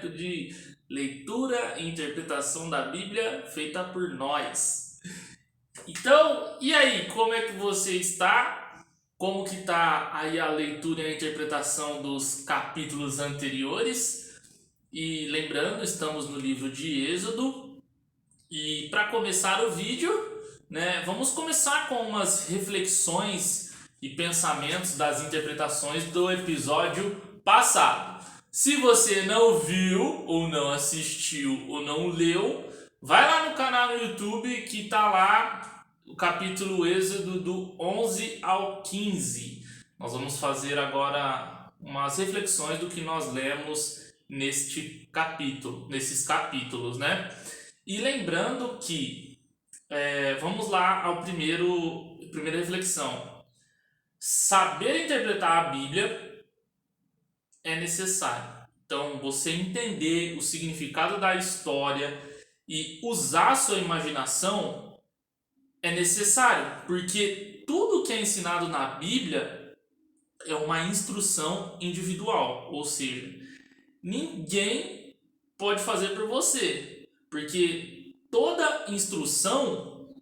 momento de leitura e interpretação da Bíblia feita por nós. Então, e aí, como é que você está? Como que tá aí a leitura e a interpretação dos capítulos anteriores? E lembrando, estamos no livro de Êxodo. E para começar o vídeo, né, vamos começar com umas reflexões e pensamentos das interpretações do episódio passado. Se você não viu, ou não assistiu, ou não leu, vai lá no canal no YouTube que tá lá o capítulo Êxodo do 11 ao 15. Nós vamos fazer agora umas reflexões do que nós lemos nesses capítulos, né? E lembrando que, vamos lá ao primeira reflexão. Saber interpretar a Bíblia é necessário. Então, você entender o significado da história e usar a sua imaginação é necessário, porque tudo que é ensinado na Bíblia é uma instrução individual, ou seja, ninguém pode fazer por você, porque toda instrução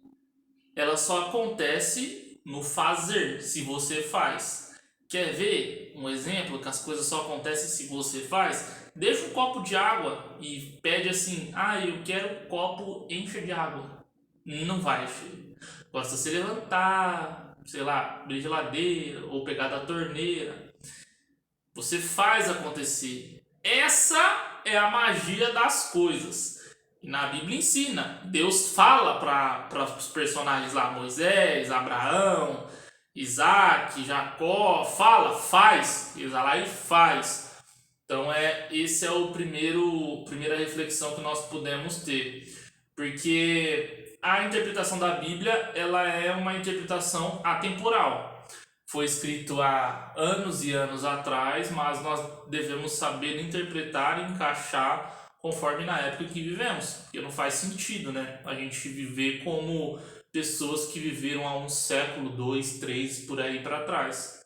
ela só acontece no fazer, se você faz. Quer ver um exemplo que as coisas só acontecem se você faz? Deixa um copo de água e pede assim: eu quero um copo encher de água. Não vai encher. Agora, se você levantar, sei lá, abrir a geladeira ou pegar da torneira, você faz acontecer. Essa é a magia das coisas. E na Bíblia ensina. Deus fala para os personagens lá, Moisés, Abraão, Isaac, Jacó, fala, faz. Ele vai lá e faz. Então esse é o primeira reflexão que nós podemos ter. Porque a interpretação da Bíblia ela é uma interpretação atemporal. Foi escrito há anos e anos atrás, mas nós devemos saber interpretar e encaixar conforme na época que vivemos. Porque não faz sentido, né? A gente viver como pessoas que viveram há um século, 2, 3, por aí para trás.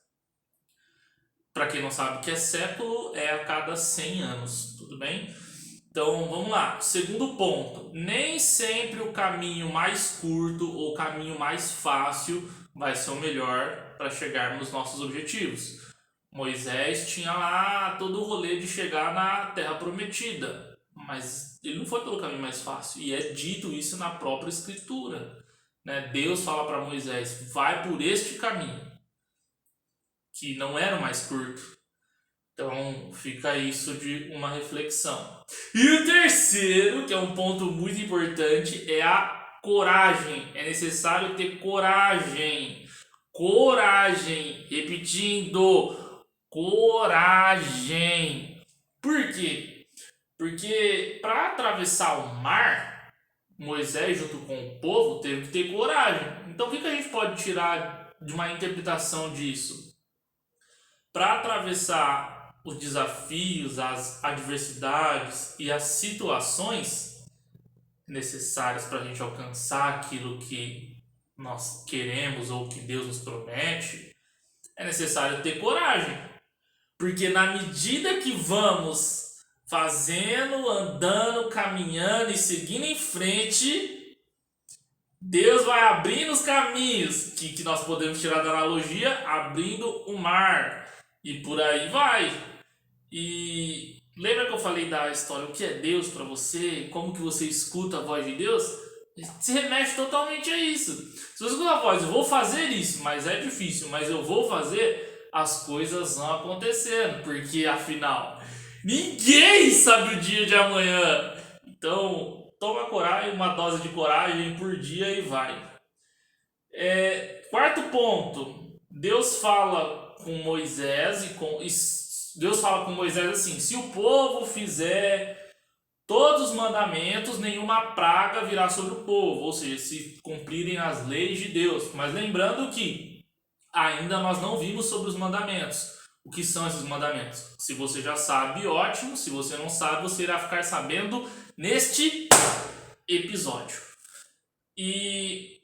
Para quem não sabe o que é século, é a cada 100 anos, tudo bem? Então, vamos lá. Segundo ponto. Nem sempre o caminho mais curto ou o caminho mais fácil vai ser o melhor para chegarmos nos nossos objetivos. Moisés tinha lá todo o rolê de chegar na Terra Prometida, mas ele não foi pelo caminho mais fácil. E é dito isso na própria Escritura, né? Deus fala para Moisés: vai por este caminho, que não era o mais curto. Então fica isso de uma reflexão. E o terceiro, que é um ponto muito importante, é a coragem. É necessário ter coragem. Coragem. Repetindo. Coragem. Por quê? Porque para atravessar o mar, Moisés junto com o povo teve que ter coragem. Então o que a gente pode tirar de uma interpretação disso? Para atravessar os desafios, as adversidades e as situações necessárias para a gente alcançar aquilo que nós queremos ou que Deus nos promete, é necessário ter coragem. Porque na medida que vamos fazendo, andando, caminhando e seguindo em frente, Deus vai abrindo os caminhos, que nós podemos tirar da analogia, abrindo o mar. E por aí vai. E lembra que eu falei da história, o que é Deus para você, como que você escuta a voz de Deus? Se remete totalmente a isso. Se você escuta a voz, eu vou fazer isso, mas é difícil, mas eu vou fazer, as coisas vão acontecendo, porque afinal, ninguém sabe o dia de amanhã. Então, toma coragem, uma dose de coragem por dia e vai. Quarto ponto, Deus fala com Moisés Deus fala com Moisés assim: se o povo fizer todos os mandamentos, nenhuma praga virá sobre o povo, ou seja, se cumprirem as leis de Deus. Mas lembrando que ainda nós não vimos sobre os mandamentos. O que são esses mandamentos? Se você já sabe, ótimo. Se você não sabe, você irá ficar sabendo neste episódio. E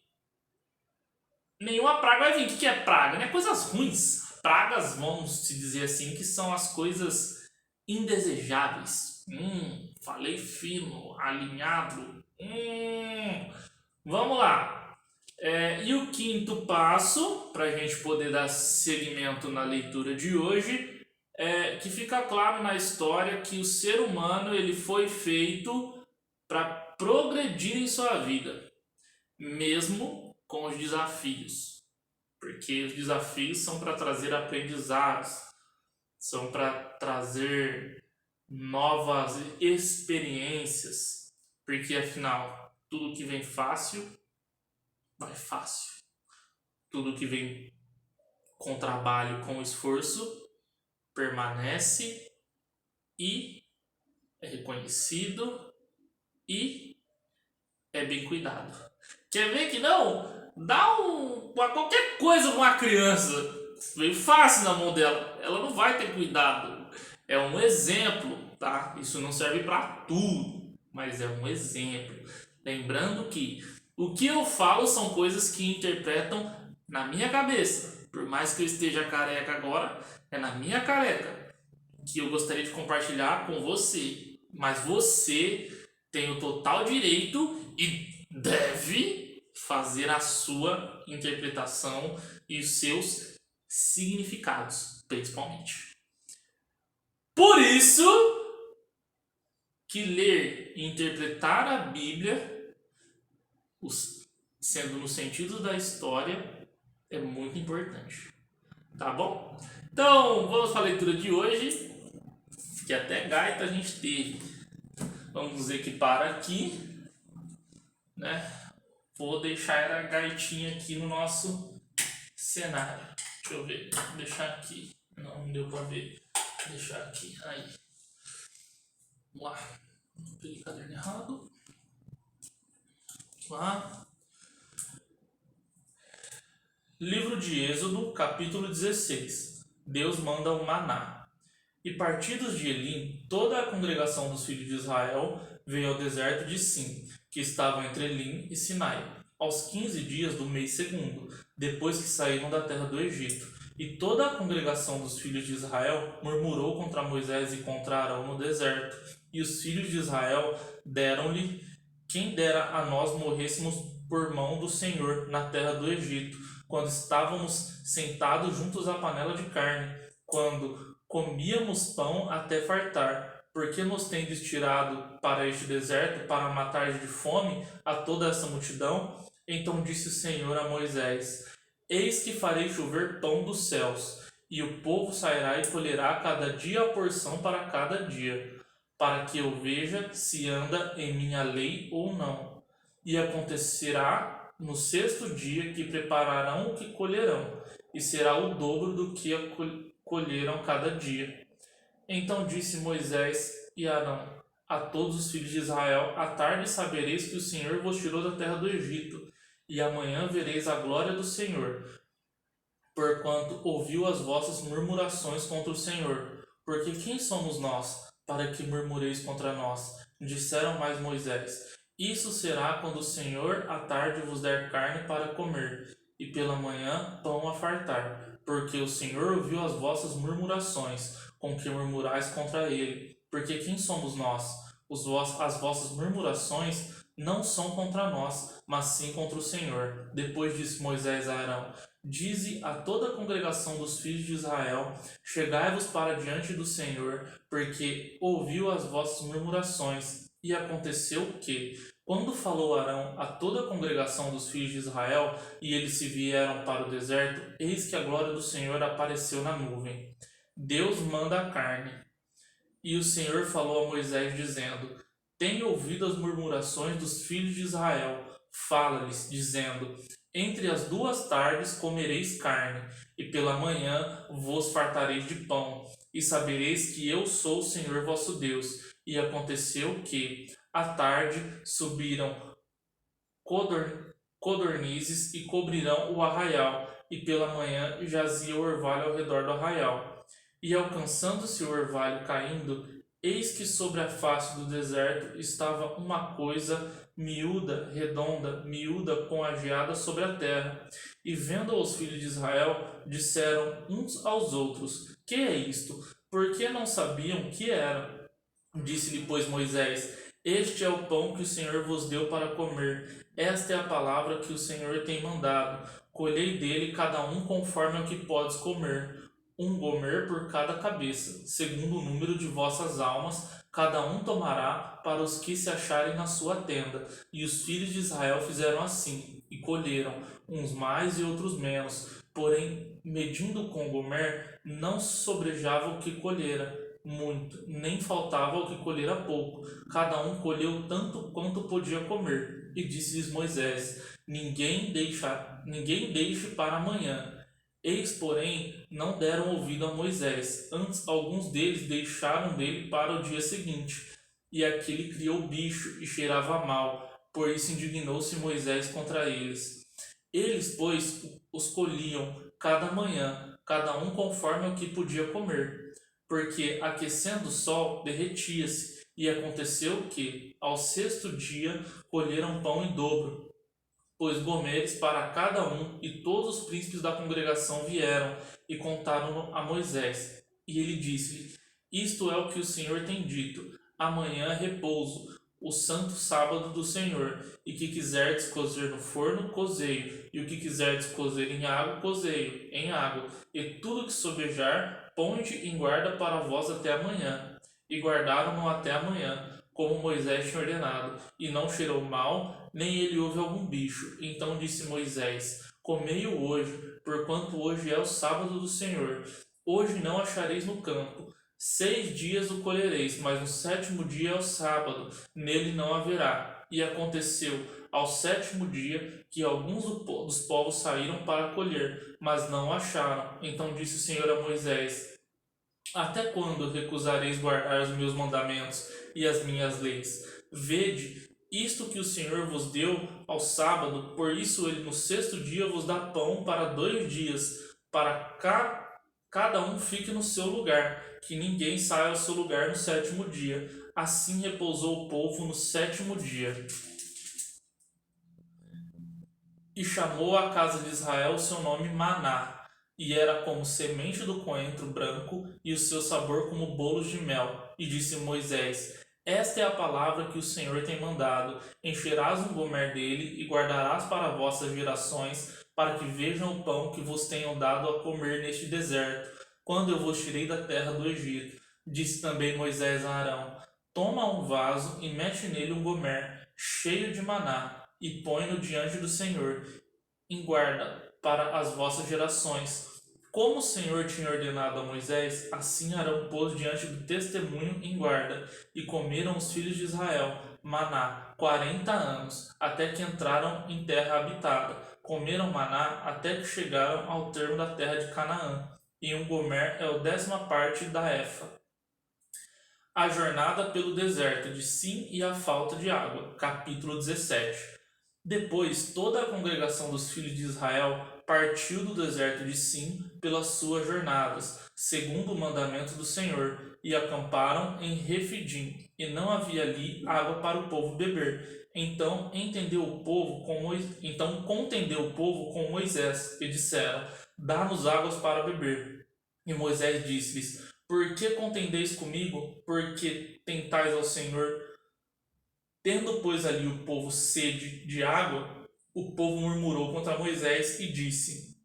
nenhuma praga vai vir. O que é praga? Não é coisas ruins. Pragas, vamos se dizer assim, que são as coisas indesejáveis. Falei fino, alinhado. Vamos lá. E o quinto passo, para a gente poder dar seguimento na leitura de hoje, é que fica claro na história que o ser humano ele foi feito para progredir em sua vida, mesmo com os desafios. Porque os desafios são para trazer aprendizados, são para trazer novas experiências, porque afinal, tudo que vem fácil, vai fácil. Tudo que vem com trabalho, com esforço, permanece e é reconhecido e é bem cuidado. Quer ver que não? Dá qualquer coisa pra uma criança, bem fácil na mão dela, ela não vai ter cuidado. É um exemplo, tá? Isso não serve para tudo, mas é um exemplo. Lembrando que o que eu falo são coisas que interpretam na minha cabeça. Por mais que eu esteja careca agora, é na minha careca que eu gostaria de compartilhar com você. Mas você tem o total direito e deve fazer a sua interpretação e os seus significados, principalmente. Por isso que ler e interpretar a Bíblia, sendo no sentido da história, é muito importante. Tá bom? Então, vamos para a leitura de hoje, que até gaita a gente teve. Vamos equipar aqui, né? Vou deixar a gaitinha aqui no nosso cenário. Deixa eu ver, vou deixar aqui. Não deu para ver. Vou deixar aqui, aí. Vamos lá. Peguei o caderno errado. Vamos lá. Livro de Êxodo, capítulo 16. Deus manda o maná. E partidos de Elim, toda a congregação dos filhos de Israel veio ao deserto de Sim, que estava entre Elim e Sinai, aos 15 dias do mês segundo, depois que saíram da terra do Egito. E toda a congregação dos filhos de Israel murmurou contra Moisés e contra Arão no deserto. E os filhos de Israel deram-lhe: quem dera a nós morrêssemos por mão do Senhor na terra do Egito, quando estávamos sentados juntos à panela de carne, quando comíamos pão até fartar. Porque nos tendes tirado para este deserto para matar de fome a toda essa multidão? Então disse o Senhor a Moisés: eis que farei chover pão dos céus, e o povo sairá e colherá cada dia a porção para cada dia, para que eu veja se anda em minha lei ou não. E acontecerá no sexto dia que prepararão o que colherão, e será o dobro do que colheram cada dia. Então disse Moisés e Arão a todos os filhos de Israel: à tarde sabereis que o Senhor vos tirou da terra do Egito, e amanhã vereis a glória do Senhor, porquanto ouviu as vossas murmurações contra o Senhor. Porque quem somos nós, para que murmureis contra nós? Disseram mais Moisés: isso será quando o Senhor à tarde vos der carne para comer, e pela manhã pão a fartar, porque o Senhor ouviu as vossas murmurações, com que murmurais contra ele. Porque quem somos nós? As vossas murmurações não são contra nós, mas sim contra o Senhor. Depois disse Moisés a Arão: dize a toda a congregação dos filhos de Israel: chegai-vos para diante do Senhor, porque ouviu as vossas murmurações. E aconteceu que, quando falou Arão a toda a congregação dos filhos de Israel, e eles se vieram para o deserto, eis que a glória do Senhor apareceu na nuvem. Deus manda a carne. E o Senhor falou a Moisés, dizendo: tenho ouvido as murmurações dos filhos de Israel. Fala-lhes, dizendo: entre as duas tardes comereis carne, e pela manhã vos fartareis de pão, e sabereis que eu sou o Senhor vosso Deus. E aconteceu que, à tarde, subiram codornizes e cobrirão o arraial, e pela manhã jazia o orvalho ao redor do arraial. E alcançando-se o orvalho caindo, eis que sobre a face do deserto estava uma coisa miúda, redonda, miúda com a geada sobre a terra. E vendo os filhos de Israel, disseram uns aos outros: que é isto? Porque não sabiam que era. Disse-lhe, pois, Moisés: Este é o pão que o Senhor vos deu para comer. Esta é a palavra que o Senhor tem mandado. Colhei dele cada um conforme ao que podes comer, um gomer por cada cabeça, segundo o número de vossas almas, cada um tomará para os que se acharem na sua tenda. E os filhos de Israel fizeram assim, e colheram, uns mais e outros menos. Porém, medindo com o gomer, não sobrejava o que colhera muito, nem faltava o que colhera pouco. Cada um colheu tanto quanto podia comer. E disse-lhes Moisés: ninguém deixe para amanhã. Eles, porém, não deram ouvido a Moisés. Antes, alguns deles deixaram dele para o dia seguinte. E aquele criou bicho e cheirava mal. Por isso indignou-se Moisés contra eles. Eles, pois, os colhiam cada manhã, cada um conforme o que podia comer, porque aquecendo o sol derretia-se. E aconteceu que, ao sexto dia, colheram pão em dobro, pois gomeres para cada um, e todos os príncipes da congregação vieram e contaram a Moisés. E ele disse-lhe: Isto é o que o Senhor tem dito: amanhã é repouso, o santo sábado do Senhor. E que quiserdes cozer no forno, cozeio, e o que quiserdes cozer em água, cozeio em água, e tudo que sobejar, ponde em guarda para vós até amanhã. E guardaram-no até amanhã, como Moisés tinha ordenado, e não cheirou mal, nem ele houve algum bicho. Então disse Moisés: Comei-o hoje, porquanto hoje é o sábado do Senhor. Hoje não achareis no campo. 6 dias o colhereis, mas no sétimo dia é o sábado, nele não haverá. E aconteceu ao sétimo dia que alguns dos povos saíram para colher, mas não acharam. Então disse o Senhor a Moisés: Até quando recusareis guardar os meus mandamentos e as minhas leis? Vede, isto que o Senhor vos deu ao sábado, por isso ele no sexto dia vos dá pão para 2 dias, para cada um fique no seu lugar, que ninguém saia ao seu lugar no sétimo dia. Assim repousou o povo no sétimo dia. E chamou a casa de Israel o seu nome Maná, e era como semente do coentro branco, e o seu sabor como bolos de mel. E disse Moisés: Esta é a palavra que o Senhor tem mandado: encherás um gomer dele, e guardarás para vossas gerações, para que vejam o pão que vos tenho dado a comer neste deserto, quando eu vos tirei da terra do Egito. Disse também Moisés a Arão: Toma um vaso e mete nele um gomer cheio de maná, e põe-no diante do Senhor, em guarda para as vossas gerações. Como o Senhor tinha ordenado a Moisés, assim Arão pôs diante do testemunho em guarda, e comeram os filhos de Israel maná 40 anos, até que entraram em terra habitada. Comeram maná até que chegaram ao termo da terra de Canaã, e um gomer é a 10ª parte da efa. A jornada pelo deserto de Sim e a falta de água. Capítulo 17. Depois, toda a congregação dos filhos de Israel partiu do deserto de Sim pelas suas jornadas, segundo o mandamento do Senhor, e acamparam em Refidim, e não havia ali água para o povo beber. Então contendeu o povo com Moisés, e disseram: Dá-nos águas para beber. E Moisés disse-lhes: Por que contendeis comigo? Porque tentais ao Senhor? Tendo, pois, ali o povo sede de água, o povo murmurou contra Moisés e disse: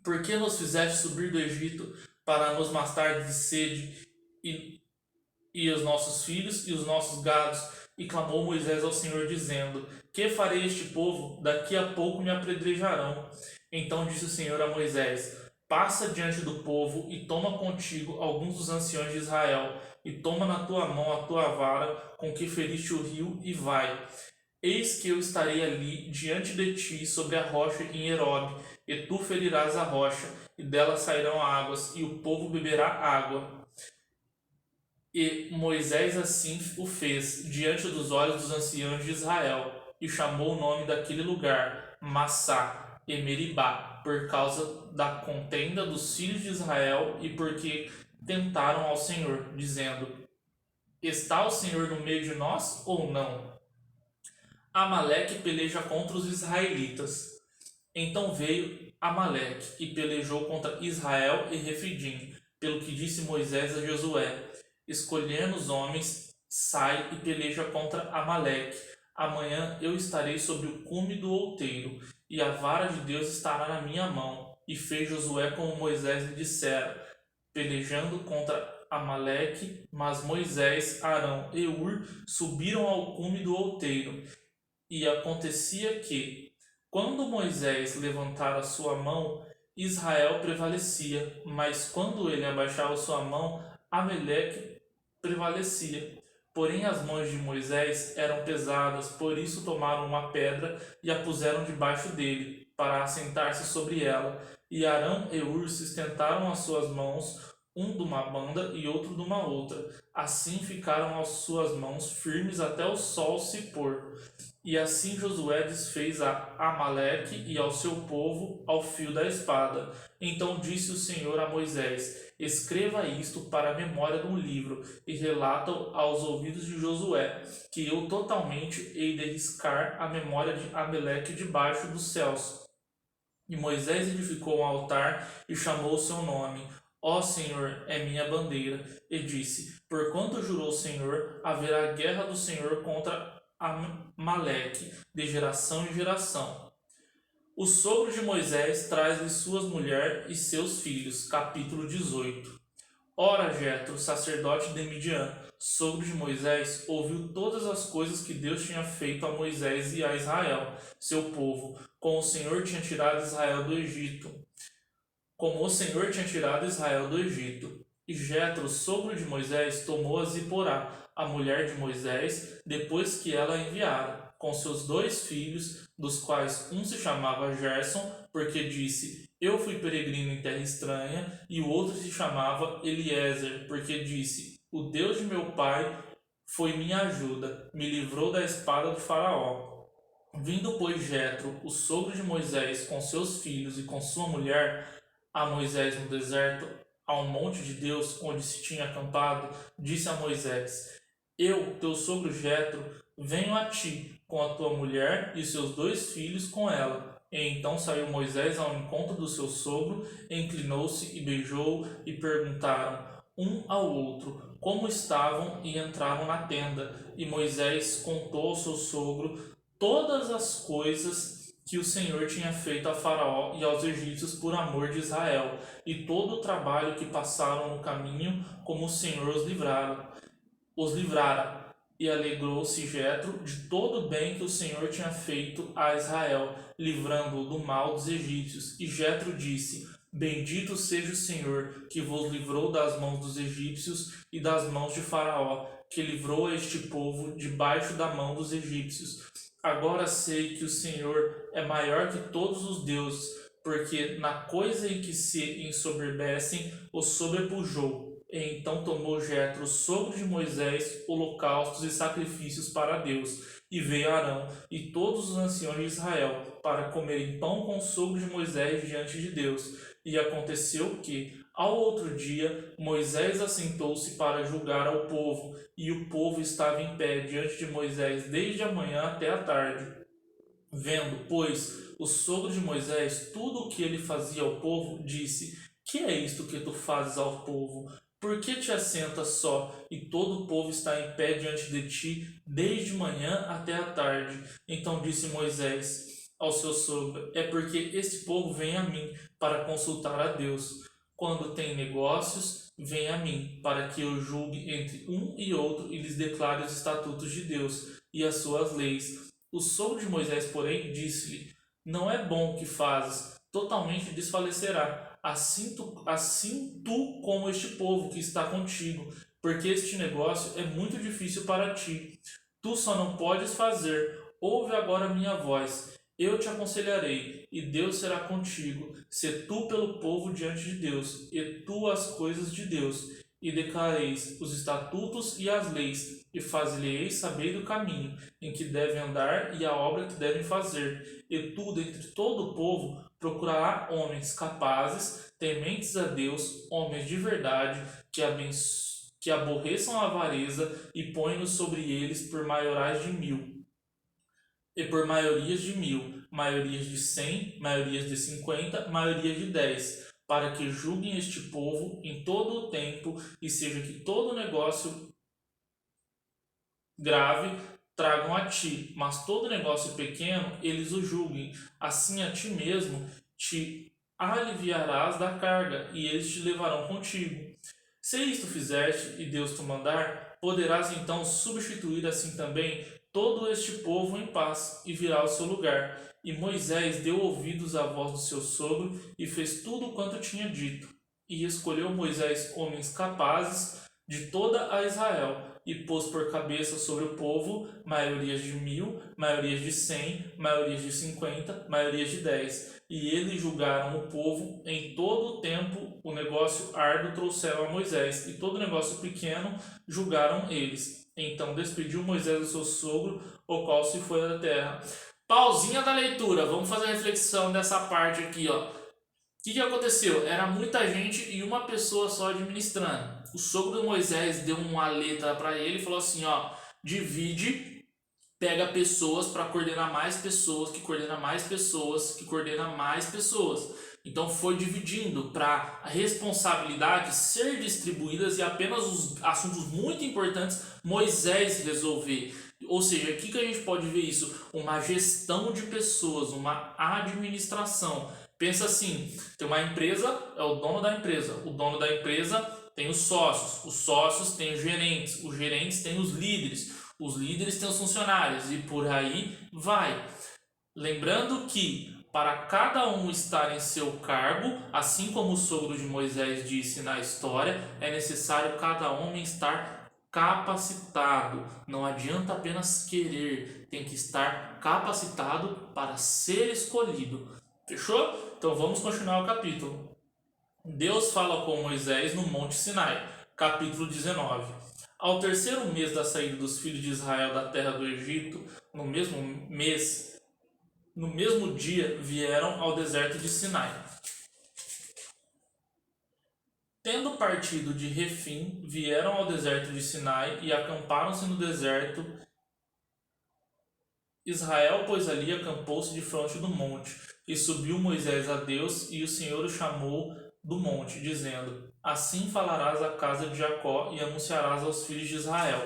Por que nos fizeste subir do Egito para nos matar de sede, e os nossos filhos e os nossos gados? E clamou Moisés ao Senhor, dizendo: Que farei este povo? Daqui a pouco me apedrejarão. Então disse o Senhor a Moisés: Passa diante do povo e toma contigo alguns dos anciões de Israel, e toma na tua mão a tua vara com que feriste o rio, e vai. Eis que eu estarei ali diante de ti sobre a rocha em Herob, e tu ferirás a rocha, e dela sairão águas, e o povo beberá água. E Moisés assim o fez, diante dos olhos dos anciãos de Israel, e chamou o nome daquele lugar Massá e Meribá, por causa da contenda dos filhos de Israel, e porque tentaram ao Senhor, dizendo: Está o Senhor no meio de nós ou não? Amaleque peleja contra os israelitas. Então veio Amaleque e pelejou contra Israel e Refidim, pelo que disse Moisés a Josué: Escolhendo os homens sai e peleja contra Amaleque. Amanhã eu estarei sobre o cume do outeiro, e a vara de Deus estará na minha mão. E fez Josué como Moisés lhe dissera, pelejando contra Amaleque, mas Moisés, Arão e Hur subiram ao cume do outeiro. E acontecia que, quando Moisés levantara sua mão, Israel prevalecia, mas quando ele abaixava sua mão, Amaleque prevalecia. Porém as mãos de Moisés eram pesadas, por isso tomaram uma pedra e a puseram debaixo dele, para assentar-se sobre ela. E Arão e Hur sustentaram as suas mãos, um de uma banda e outro de uma outra. Assim ficaram as suas mãos firmes até o sol se pôr. E assim Josué desfez a Amaleque e ao seu povo ao fio da espada. Então disse o Senhor a Moisés, escreva isto para a memória de um livro, e relata-o aos ouvidos de Josué, que eu totalmente hei de riscar a memória de Amaleque debaixo dos céus. E Moisés edificou um altar e chamou o seu nome. Ó Senhor, é minha bandeira. E disse, porquanto jurou o Senhor, haverá guerra do Senhor contra Amaleque, de geração em geração. O sogro de Moisés traz-lhe suas mulheres e seus filhos. Capítulo 18. Ora, Jetro, sacerdote de Midian, sogro de Moisés, ouviu todas as coisas que Deus tinha feito a Moisés e a Israel, seu povo, como o Senhor tinha tirado Israel do Egito. Como o Senhor tinha tirado Israel do Egito. E Jetro, sogro de Moisés, tomou a Ziporá, a mulher de Moisés, depois que ela a enviara, com seus 2 filhos, dos quais um se chamava Gerson, porque disse, eu fui peregrino em terra estranha, e o outro se chamava Eliezer, porque disse, o Deus de meu pai foi minha ajuda, me livrou da espada do faraó. Vindo, pois, Jetro, o sogro de Moisés, com seus filhos e com sua mulher, a Moisés no deserto, ao monte de Deus, onde se tinha acampado, disse a Moisés, eu, teu sogro Jetro, venho a ti, com a tua mulher e seus 2 filhos com ela. E então saiu Moisés ao encontro do seu sogro, inclinou-se e beijou, e perguntaram um ao outro como estavam, e entraram na tenda. E Moisés contou ao seu sogro todas as coisas que o Senhor tinha feito a Faraó e aos egípcios por amor de Israel, e todo o trabalho que passaram no caminho, como o Senhor os livrara. E alegrou-se Jetro de todo o bem que o Senhor tinha feito a Israel, livrando-o do mal dos egípcios. E Jetro disse, bendito seja o Senhor, que vos livrou das mãos dos egípcios e das mãos de Faraó, que livrou este povo debaixo da mão dos egípcios. Agora sei que o Senhor é maior que todos os deuses, porque na coisa em que se ensoberbecem, os sobrepujou. E então tomou Jetro, sogro de Moisés, holocaustos e sacrifícios para Deus. E veio Arão e todos os anciãos de Israel, para comerem pão com o sogro de Moisés diante de Deus. E aconteceu que, ao outro dia, Moisés assentou-se para julgar ao povo, e o povo estava em pé diante de Moisés desde a manhã até a tarde. Vendo, pois, o sogro de Moisés tudo o que ele fazia ao povo, disse, que é isto que tu fazes ao povo? Por que te assentas só, e todo o povo está em pé diante de ti, desde manhã até a tarde? Então disse Moisés ao seu sogro, é porque este povo vem a mim, para consultar a Deus. Quando tem negócios, vem a mim, para que eu julgue entre um e outro, e lhes declare os estatutos de Deus, e as suas leis. O sogro de Moisés, porém, disse-lhe, não é bom o que fazes, totalmente desfalecerá. Assim tu como este povo que está contigo, porque este negócio é muito difícil para ti. Tu só não podes fazer. Ouve agora a minha voz. Eu te aconselharei, e Deus será contigo. Sê tu pelo povo diante de Deus, e tu as coisas de Deus, e declareis os estatutos e as leis, e faz-lhe-eis saber o caminho em que devem andar e a obra que devem fazer. E tu, dentre todo o povo, procurará homens capazes, tementes a Deus, homens de verdade, que aborreçam a avareza, e põe-nos sobre eles por maiorais de 1000, e por maiorias de 1000, maiorias de 100, maiorias de 50, maiorias de 10, para que julguem este povo em todo o tempo, e seja que todo negócio grave tragam a ti, mas todo negócio pequeno eles o julguem. Assim a ti mesmo te aliviarás da carga, e eles te levarão contigo. Se isto fizeste e Deus te mandar, poderás então substituir assim também todo este povo em paz, e virá ao seu lugar. E Moisés deu ouvidos à voz do seu sogro, e fez tudo quanto tinha dito. E escolheu Moisés homens capazes de toda a Israel, e pôs por cabeça sobre o povo maiorias de 1000, maiorias de 100, maiorias de 50, maiorias de 10. E eles julgaram o povo em todo o tempo. O negócio árduo trouxeram a Moisés, e todo negócio pequeno julgaram eles. Então despediu Moisés do seu sogro, o qual se foi da terra. Pausinha da leitura, vamos fazer a reflexão dessa parte aqui, ó. O que aconteceu? Era muita gente e uma pessoa só administrando. O sogro de Moisés deu uma letra para ele e falou assim, ó, divide, pega pessoas para coordenar mais pessoas, que coordena mais pessoas, que coordena mais pessoas. Então foi dividindo para a responsabilidade ser distribuídas e apenas os assuntos muito importantes Moisés resolver. Ou seja, aqui que a gente pode ver isso, uma gestão de pessoas, uma administração. Pensa assim, tem uma empresa, é o dono da empresa. O dono da empresa tem os sócios têm os gerentes têm os líderes têm os funcionários e por aí vai. Lembrando que para cada um estar em seu cargo, assim como o sogro de Moisés disse na história, é necessário cada homem estar capacitado. Não adianta apenas querer, tem que estar capacitado para ser escolhido. Fechou? Então vamos continuar o capítulo. Deus fala com Moisés no Monte Sinai, capítulo 19. Ao terceiro mês da saída dos filhos de Israel da terra do Egito, no mesmo dia vieram ao deserto de Sinai. Tendo partido de Refim, vieram ao deserto de Sinai e acamparam-se no deserto. Israel, pois, ali acampou-se defronte do monte. E subiu Moisés a Deus, e o Senhor o chamou do monte, dizendo: Assim falarás à casa de Jacó e anunciarás aos filhos de Israel: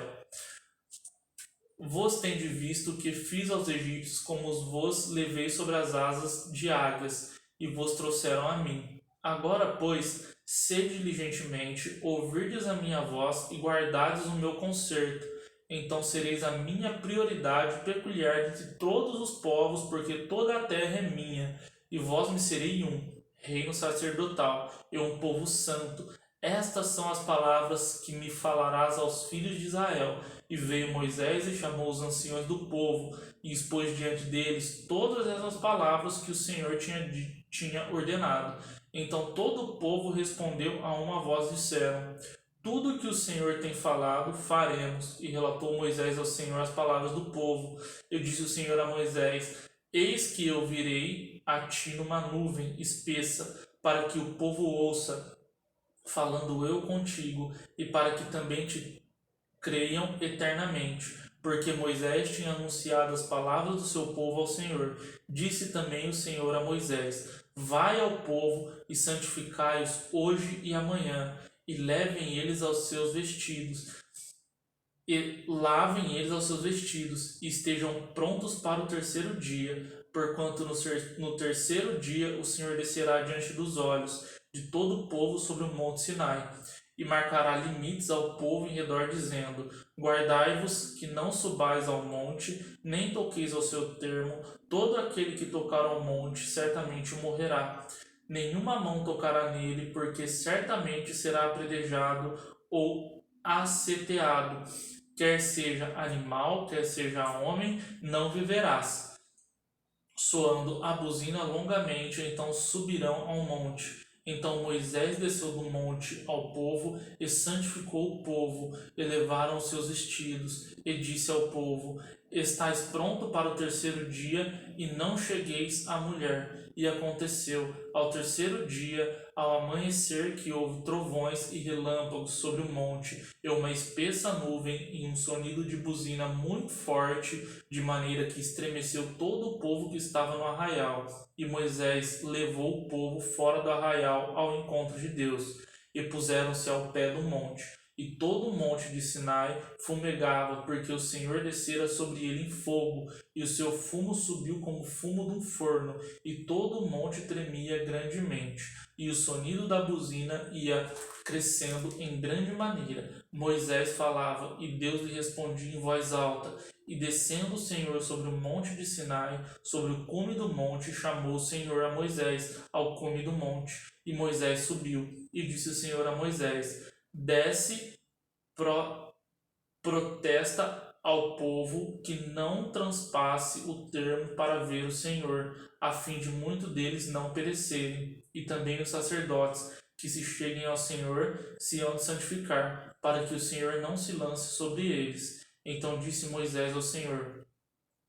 Vos tende visto o que fiz aos egípcios, como os vos levei sobre as asas de águias, e vos trouxeram a mim. Agora, pois, sede diligentemente, ouvirdes a minha voz e guardardes o meu concerto. Então sereis a minha prioridade peculiar entre todos os povos, porque toda a terra é minha, e vós me serei reino sacerdotal e um povo santo. Estas são as palavras que me falarás aos filhos de Israel. E veio Moisés e chamou os anciões do povo, e expôs diante deles todas essas palavras que o Senhor tinha ordenado. Então todo o povo respondeu a uma voz, disseram: Tudo que o Senhor tem falado, faremos. E relatou Moisés ao Senhor as palavras do povo. E disse o Senhor a Moisés: Eis que eu virei a ti numa nuvem espessa, para que o povo ouça, falando eu contigo, e para que também te creiam eternamente. Porque Moisés tinha anunciado as palavras do seu povo ao Senhor. Disse também o Senhor a Moisés: Vai ao povo e santificai-os hoje e amanhã, e levem eles aos seus vestidos, e lavem eles aos seus vestidos, e estejam prontos para o terceiro dia, porquanto no terceiro dia o Senhor descerá diante dos olhos de todo o povo sobre o monte Sinai, e marcará limites ao povo em redor, dizendo: Guardai-vos que não subais ao monte, nem toqueis ao seu termo. Todo aquele que tocar ao monte certamente morrerá. Nenhuma mão tocará nele, porque certamente será apredejado ou asseteado. Quer seja animal, quer seja homem, não viverás. Soando a buzina longamente, então subirão ao monte. Então Moisés desceu do monte ao povo e santificou o povo, e levaram os seus vestidos, e disse ao povo: Estais pronto para o terceiro dia, e não chegueis à mulher. E aconteceu, ao terceiro dia, ao amanhecer, que houve trovões e relâmpagos sobre o monte, e uma espessa nuvem, e um sonido de buzina muito forte, de maneira que estremeceu todo o povo que estava no arraial. E Moisés levou o povo fora do arraial ao encontro de Deus, e puseram-se ao pé do monte. E todo o monte de Sinai fumegava, porque o Senhor descera sobre ele em fogo, e o seu fumo subiu como fumo de um forno, e todo o monte tremia grandemente, e o sonido da buzina ia crescendo em grande maneira. Moisés falava, e Deus lhe respondia em voz alta. E descendo o Senhor sobre o monte de Sinai, sobre o cume do monte, chamou o Senhor a Moisés ao cume do monte. E Moisés subiu, e disse o Senhor a Moisés: desce, protesta ao povo que não transpasse o termo para ver o Senhor, a fim de muitos deles não perecerem, e também os sacerdotes que se cheguem ao Senhor se hão de santificar, para que o Senhor não se lance sobre eles. Então disse Moisés ao Senhor: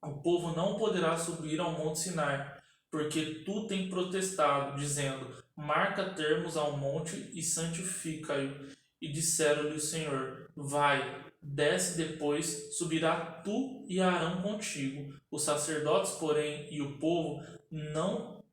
o povo não poderá subir ao monte Sinai, porque tu tem protestado, dizendo: marca termos ao monte e santifica-o. E disseram-lhe o Senhor: vai, desce depois, subirá tu e Arão contigo. Os sacerdotes, porém, e o povo não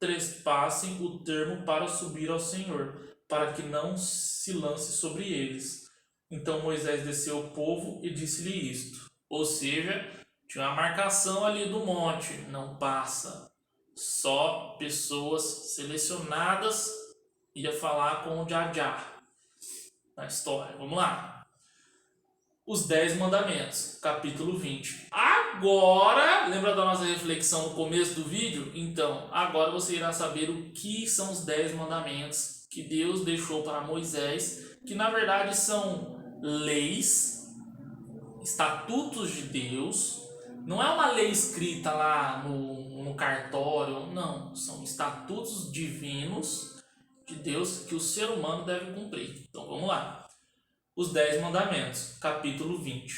trespassem o termo para subir ao Senhor, para que não se lance sobre eles. Então Moisés desceu ao povo e disse-lhe isto. Ou seja, tinha uma marcação ali do monte, não passa. Só pessoas selecionadas ia falar com o Jajá na história. Vamos lá. Os 10 mandamentos, capítulo 20. Agora, lembra da nossa reflexão no começo do vídeo? Então, agora você irá saber o que são os 10 mandamentos que Deus deixou para Moisés, que na verdade são leis, estatutos de Deus. Não é uma lei escrita lá no cartório, não. São estatutos divinos de Deus que o ser humano deve cumprir. Então vamos lá. Os 10 mandamentos, capítulo 20.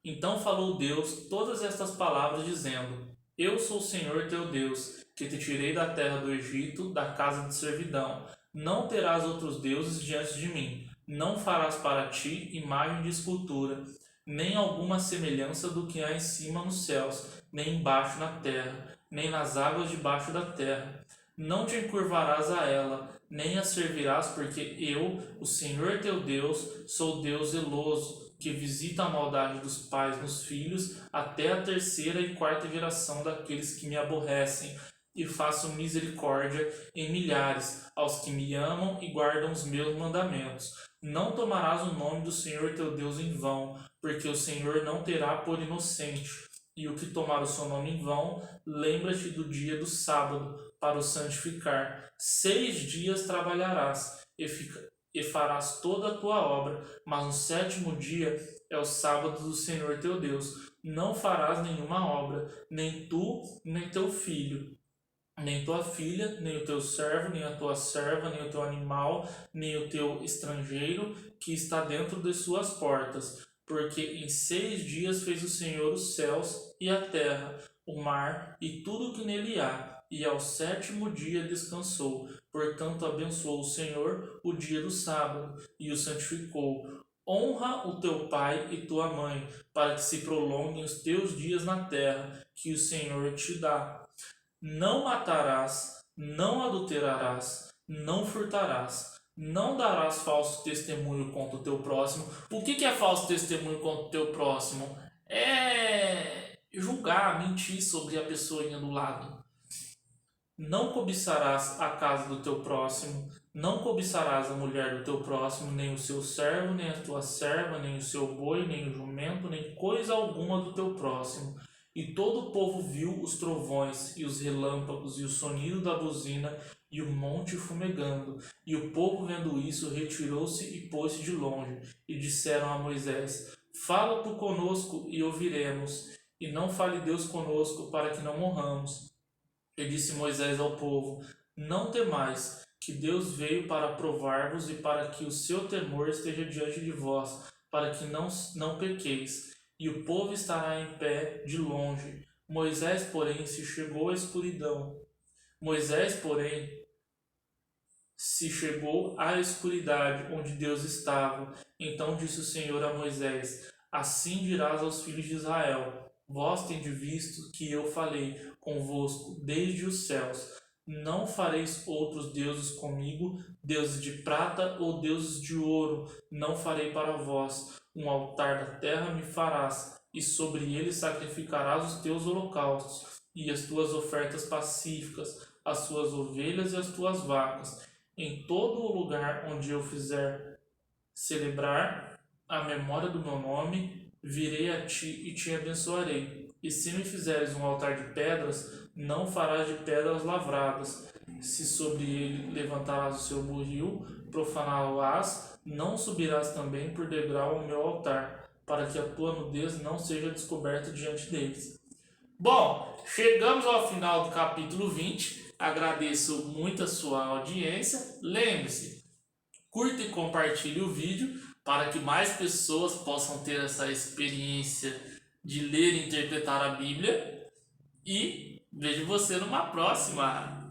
Então falou Deus todas estas palavras, dizendo: eu sou o Senhor teu Deus, que te tirei da terra do Egito, da casa de servidão. Não terás outros deuses diante de mim. Não farás para ti imagem de escultura, nem alguma semelhança do que há em cima nos céus, nem embaixo na terra, nem nas águas debaixo da terra. Não te encurvarás a ela, nem a servirás, porque eu, o Senhor teu Deus, sou Deus zeloso, que visita a maldade dos pais nos filhos, até a terceira e quarta geração daqueles que me aborrecem, e faço misericórdia em milhares, aos que me amam e guardam os meus mandamentos. Não tomarás o nome do Senhor teu Deus em vão, porque o Senhor não terá por inocente. E o que tomar o seu nome em vão, lembra-te do dia do sábado, para o santificar. 6 dias trabalharás, e farás toda a tua obra, mas no 7º dia é o sábado do Senhor teu Deus. Não farás nenhuma obra, nem tu, nem teu filho, nem tua filha, nem o teu servo, nem a tua serva, nem o teu animal, nem o teu estrangeiro, que está dentro de suas portas. Porque em 6 dias fez o Senhor os céus e a terra, o mar e tudo o que nele há, e ao 7º dia descansou. Portanto abençoou o Senhor o dia do sábado, e o santificou. Honra o teu pai e tua mãe, para que se prolonguem os teus dias na terra, que o Senhor te dá. Não matarás, não adulterarás, não furtarás, não darás falso testemunho contra o teu próximo. O que é falso testemunho contra o teu próximo? É julgar, mentir sobre a pessoinha do lado. Não cobiçarás a casa do teu próximo, não cobiçarás a mulher do teu próximo, nem o seu servo, nem a tua serva, nem o seu boi, nem o jumento, nem coisa alguma do teu próximo. E todo o povo viu os trovões, e os relâmpagos, e o sonido da buzina, e o monte fumegando. E o povo, vendo isso, retirou-se e pôs-se de longe. E disseram a Moisés: fala tu conosco, e ouviremos, e não fale Deus conosco, para que não morramos. E disse Moisés ao povo: não temais, que Deus veio para provar-vos, e para que o seu temor esteja diante de vós, para que não pequeis. E o povo estará em pé de longe. Moisés, porém, se chegou à escuridão. Moisés, porém, se chegou à escuridade onde Deus estava. Então disse o Senhor a Moisés: assim dirás aos filhos de Israel: vós tendes visto que eu falei convosco desde os céus. Não fareis outros deuses comigo, deuses de prata ou deuses de ouro, não farei para vós. Um altar da terra me farás, e sobre ele sacrificarás os teus holocaustos, e as tuas ofertas pacíficas, as tuas ovelhas e as tuas vacas. Em todo o lugar onde eu fizer celebrar a memória do meu nome, virei a ti e te abençoarei. E se me fizeres um altar de pedras, não farás de pedras lavradas. Se sobre ele levantarás o seu buril, profaná-lo-ás, não subirás também por degrau ao meu altar, para que a tua nudez não seja descoberta diante deles. Bom, chegamos ao final do capítulo 20. Agradeço muito a sua audiência. Lembre-se, curta e compartilhe o vídeo para que mais pessoas possam ter essa experiência de ler e interpretar a Bíblia. E vejo você numa próxima.